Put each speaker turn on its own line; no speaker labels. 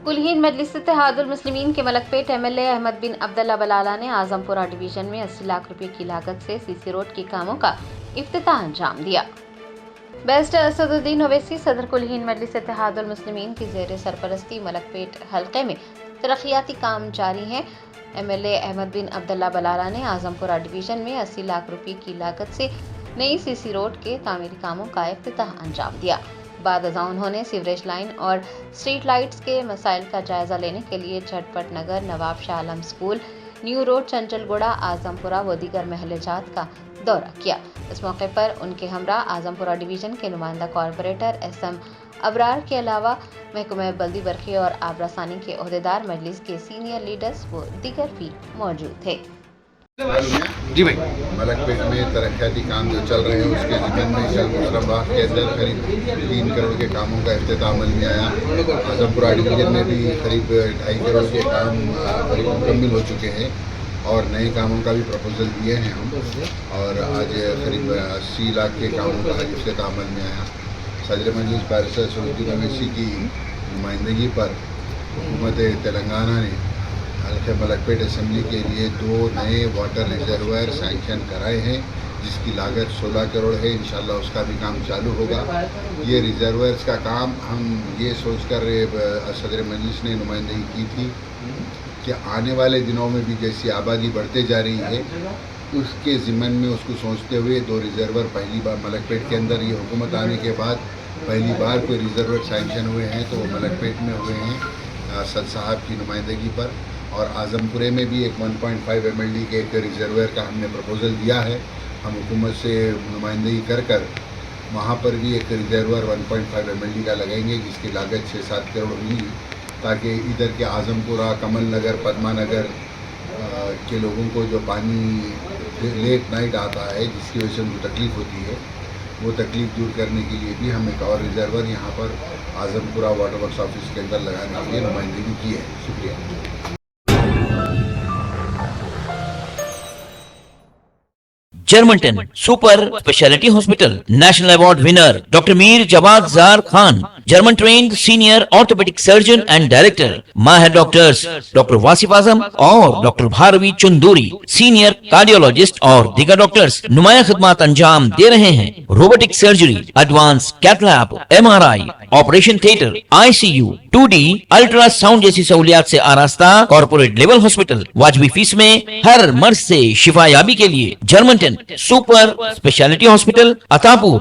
कुलहीन मजलिस इत्तेहादुल मुस्लिमीन के मलकपेट एमएलए अहमद बिन अब्दुल्ला बलाला ने आजमपुरा डिवीजन में 80 लाख रुपए की लागत से सीसी रोड के कामों का इफ्तिताह अंजाम दिया। बैरिस्टर असदुद्दीन ओवैसी सदर कुलहीन मजलिस इत्तेहादुल मुस्लिमीन की ज़ेर सरपरस्ती मलकपेट हल्के में तरक्याती काम जारी हैं। एमएलए अहमद बिन अब्दुल्ला बलाला ने आजमपुरा डिवीजन में 80 लाख रुपए की लागत से नई सीसी रोड के तामीरी कामों का इफ्तिताह अंजाम दिया। बाद अज़ां उन्होंने सीवरेज लाइन और स्ट्रीट लाइट्स के मसाइल का जायजा लेने के लिए Jhatpat Nagar, Nawab Shah Alam school, new road, Chanchalguda, Azampura व दीगर महलेजात का दौरा किया। इस मौके पर उनके हमरा आजमपुरा डिवीजन के नुमाइंदा कॉरपोरेटर एसएम अबरार के अलावा महकमे बल्दी बरखी और आबरासानी के ओहदेदार, मजलिस के सीनियर लीडर्स व दीगर भी मौजूद थे।
जी भाई,
मलकपेट में तरक्याती काम जो चल रहे हैं उसके ज़िम्मन में कल मुशर्रफबाग के अंदर करीब 3 करोड़ के कामों का इफ्तिताह अमल में आया। आजमपुरा डिवीजन में भी करीब 2.5 करोड़ के काम करीब मुकम्मल हो चुके हैं और नए कामों का भी प्रपोजल दिए हैं हम, और आज करीब 80 लाख के कामों का आज इफ्तिताह अमल में आया। सदर मजलिस बैरिस्टर असदुद्दीन ओवैसी की नुमाइंदगी पर हुकूमत तेलंगाना ने हल्के मलकपेट असम्बली के लिए 2 नए वाटर रिजर्वायर सैंक्शन कराए हैं, जिसकी लागत 16 करोड़ है। इंशाल्लाह उसका भी काम चालू होगा। ये रिजर्वायर्स का काम हम ये सोचकर सदर मजलिस ने नुमाइंदगी की थी कि आने वाले दिनों में भी जैसी आबादी बढ़ते जा रही है उसके ज़िम्मन में उसको सोचते हुए 2 रिजर्वर पहली बार मलकपेट के अंदर ये हुकूमत आने के बाद पहली बार कोई रिजर्वर सैंक्शन हुए हैं तो वो मलकपेट में हुए हैं सद साहब की नुमाइंदगी पर। और आजमपुरे में भी एक 1.5 MLD के एक रिजर्वायर का हमने प्रपोज़ल दिया है। हम हुकूमत से नुमाइंदगी कर वहाँ पर भी एक रिजर्वायर 1.5 MLD का लगाएंगे, जिसकी लागत 6-7 करोड़ होगी, ताकि इधर के आजमपुरा, कमल नगर, पद्मा नगर के लोगों को जो पानी लेट नाइट आता है जिसकी वजह से उनको तकलीफ़ होती है, वो तकलीफ़ दूर करने के लिए भी हम एक और रिजर्वर यहाँ पर आजमपुरा वाटर वर्क्स ऑफिस के अंदर लगाने के लिए नुमाइंदगी की है। शुक्रिया।
जर्मनटन super speciality hospital, national award winner doctor Mir Jawad Jar Khan, German trained senior orthopaedic surgeon and director, माहिर डॉक्टर्स डॉक्टर वासिफ आजम और doctor Bharavi Chunduri, senior cardiologist और दीगर डॉक्टर्स नुमाया खिदमत अंजाम दे रहे हैं। Robotic surgery, advance cath lab, MRI, operation theatre, ICU, 2D ultrasound जैसी सहूलियात से आरास्ता कॉर्पोरेट लेवल हॉस्पिटल, वाजबी फीस में हर मर्ज से शिफायाबी के लिए Germanton super speciality hospital, Attapur,